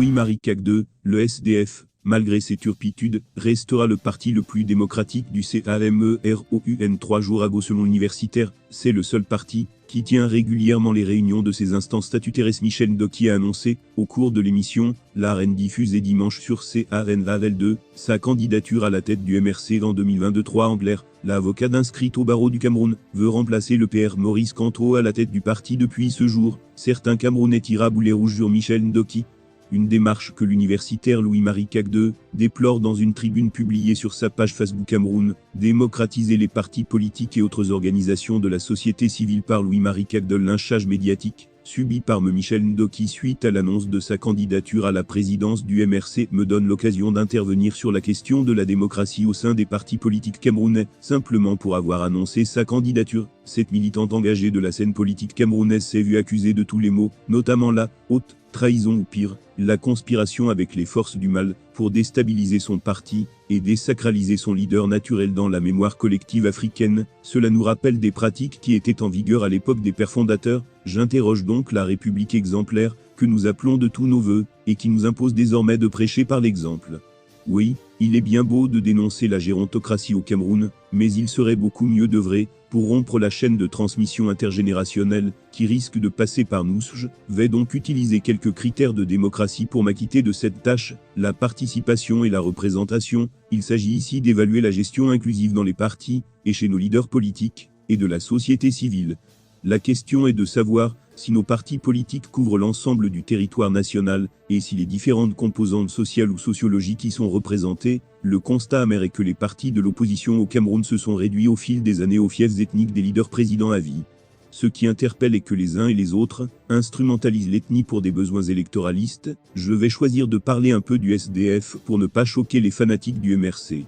Louis-Marie Cagde, le SDF, malgré ses turpitudes, restera le parti le plus démocratique du CAMEROUN 3 jours à go selon l'universitaire. C'est le seul parti qui tient régulièrement les réunions de ses instances statutaires. Michel Ndoki a annoncé, au cours de l'émission, La Reine diffusée dimanche sur CANVAL2, sa candidature à la tête du MRC en 2023. Angler, l'avocat inscrit au barreau du Cameroun, veut remplacer le PR Maurice Kamto à la tête du parti depuis ce jour. Certains Camerounais tirent à boulet rouge sur Michel Ndoki. Une démarche que l'universitaire Louis-Marie Cagde déplore dans une tribune publiée sur sa page Facebook. Cameroun, démocratiser les partis politiques et autres organisations de la société civile par Louis-Marie Cagde. Lynchage médiatique subi par Michel Ndoki suite à l'annonce de sa candidature à la présidence du MRC me donne l'occasion d'intervenir sur la question de la démocratie au sein des partis politiques camerounais. Simplement pour avoir annoncé sa candidature, cette militante engagée de la scène politique camerounaise s'est vue accusée de tous les maux, notamment la haute trahison ou pire, la conspiration avec les forces du mal pour déstabiliser son parti et désacraliser son leader naturel dans la mémoire collective africaine. Cela nous rappelle des pratiques qui étaient en vigueur à l'époque des pères fondateurs. J'interroge donc la République exemplaire que nous appelons de tous nos voeux et qui nous impose désormais de prêcher par l'exemple. Oui, il est bien beau de dénoncer la gérontocratie au Cameroun, mais il serait beaucoup mieux d'œuvrer pour rompre la chaîne de transmission intergénérationnelle qui risque de passer par nous. Je vais donc utiliser quelques critères de démocratie pour m'acquitter de cette tâche, la participation et la représentation. Il s'agit ici d'évaluer la gestion inclusive dans les partis et chez nos leaders politiques et de la société civile. La question est de savoir si nos partis politiques couvrent l'ensemble du territoire national, et si les différentes composantes sociales ou sociologiques y sont représentées. Le constat amer est que les partis de l'opposition au Cameroun se sont réduits au fil des années aux fiefs ethniques des leaders présidents à vie. Ce qui interpelle est que les uns et les autres instrumentalisent l'ethnie pour des besoins électoralistes. Je vais choisir de parler un peu du SDF pour ne pas choquer les fanatiques du MRC.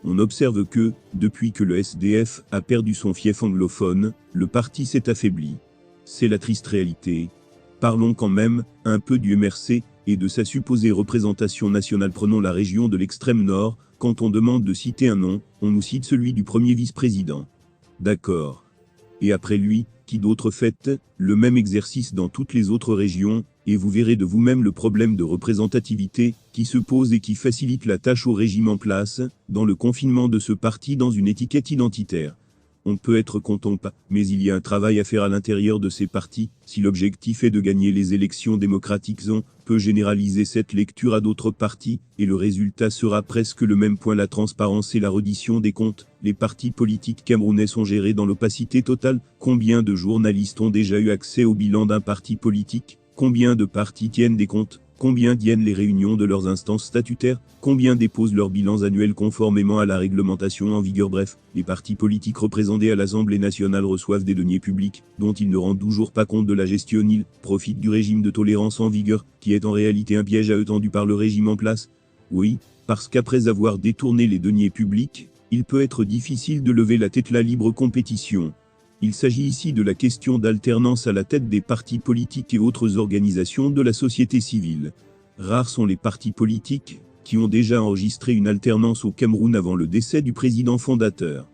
On observe que, depuis que le SDF a perdu son fief anglophone, le parti s'est affaibli. C'est la triste réalité. Parlons quand même un peu du MRC et de sa supposée représentation nationale. Prenons la région de l'extrême nord. Quand on demande de citer un nom, on nous cite celui du premier vice-président. D'accord. Et après lui, qui d'autre? Faites le même exercice dans toutes les autres régions, et vous verrez de vous-même le problème de représentativité qui se pose et qui facilite la tâche au régime en place, dans le confinement de ce parti dans une étiquette identitaire. On peut être content ou pas, mais il y a un travail à faire à l'intérieur de ces partis. Si l'objectif est de gagner les élections démocratiques, on peut généraliser cette lecture à d'autres partis, et le résultat sera presque le même. La transparence et la reddition des comptes. Les partis politiques camerounais sont gérés dans l'opacité totale. Combien de journalistes ont déjà eu accès au bilan d'un parti politique? Combien de partis tiennent des comptes? Combien tiennent les réunions de leurs instances statutaires? Combien déposent leurs bilans annuels conformément à la réglementation en vigueur? Bref, les partis politiques représentés à l'Assemblée nationale reçoivent des deniers publics, dont ils ne rendent toujours pas compte de la gestion. Ils profitent du régime de tolérance en vigueur, qui est en réalité un piège à eux tendu par le régime en place. Oui, parce qu'après avoir détourné les deniers publics, il peut être difficile de lever la tête. La libre compétition. Il s'agit ici de la question d'alternance à la tête des partis politiques et autres organisations de la société civile. Rares sont les partis politiques qui ont déjà enregistré une alternance au Cameroun avant le décès du président fondateur.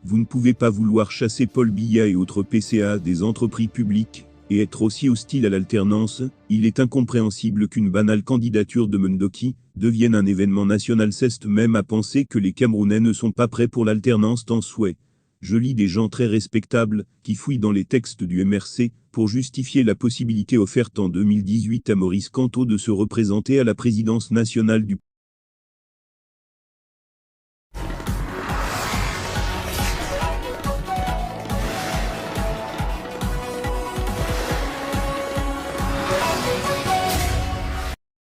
Vous ne pouvez pas vouloir chasser Paul Biya et autres PCA des entreprises publiques et être aussi hostile à l'alternance. Il est incompréhensible qu'une banale candidature de Ndoki devienne un événement national. C'est même à penser que les Camerounais ne sont pas prêts pour l'alternance tant souhait. Je lis des gens très respectables qui fouillent dans les textes du MRC pour justifier la possibilité offerte en 2018 à Maurice Kamto de se représenter à la présidence nationale du